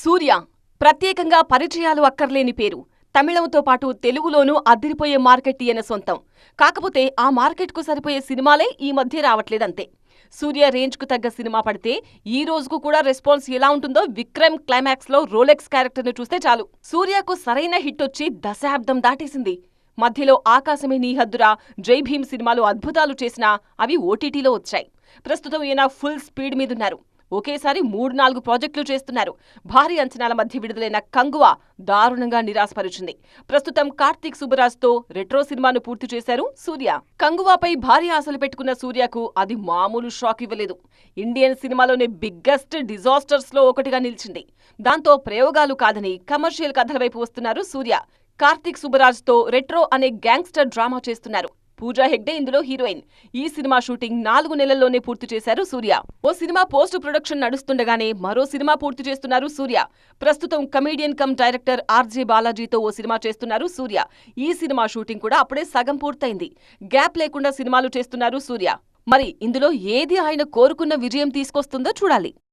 సూర్య ప్రత్యేకంగా పరిచయాలు అక్కర్లేని పేరు. తమిళంతో పాటు తెలుగులోనూ అదిరిపోయే మార్కెట్ ఈయన సొంతం. కాకపోతే ఆ మార్కెట్కు సరిపోయే సినిమాలే ఈ మధ్య రావట్లేదంతే. సూర్య రేంజ్కు తగ్గ సినిమా పడితే ఈ రోజుకు కూడా రెస్పాన్స్ ఎలా ఉంటుందో విక్రమ్ క్లైమాక్స్లో రోలెక్స్ క్యారెక్టర్ను చూస్తే చాలు. సూర్యకు సరైన హిట్ వచ్చి దశాబ్దం దాటేసింది. మధ్యలో ఆకాశమే నీ హద్దురా, జై భీమ్ సినిమాలు అద్భుతాలు చేసినా అవి ఓటీటీలో వచ్చాయి. ప్రస్తుతం ఈయన ఫుల్ స్పీడ్ మీదున్నారు. ఒకేసారి 3-4 ప్రాజెక్టులు చేస్తున్నారు. భారీ అంచనాల మధ్య విడుదలైన కంగువా దారుణంగా నిరాశపరిచింది. ప్రస్తుతం కార్తీక్ సుబ్బరాజ్తో రెట్రో సినిమాను పూర్తి చేశారు సూర్య. కంగువాపై భారీ ఆశలు పెట్టుకున్న సూర్యకు అది మామూలు షాక్ ఇవ్వలేదు. ఇండియన్ సినిమాలోనే బిగ్గెస్ట్ డిజాస్టర్స్లో ఒకటిగా నిలిచింది. దాంతో ప్రయోగాలు కాదని కమర్షియల్ కథల వైపు వస్తున్నారు సూర్య. కార్తీక్ సుబ్బరాజ్తో రెట్రో అనే గ్యాంగ్స్టర్ డ్రామా చేస్తున్నారు. పూజా హెగ్డే ఇందులో హీరోయిన్. ఈ సినిమా షూటింగ్ 4 నెలల్లోనే పూర్తి చేశారు సూర్య. ఓ సినిమా పోస్ట్ ప్రొడక్షన్ నడుస్తుండగానే మరో సినిమా పూర్తి చేస్తున్నారు సూర్య. ప్రస్తుతం కమేడియన్ కమ్ డైరెక్టర్ ఆర్జే బాలాజీతో ఓ సినిమా చేస్తున్నారు సూర్య. ఈ సినిమా షూటింగ్ కూడా అప్పుడే సగం పూర్తయింది. గ్యాప్ లేకుండా సినిమాలు చేస్తున్నారు సూర్య. మరి ఇందులో ఏది ఆయన కోరుకున్న విజయం తీసుకొస్తుందో చూడాలి.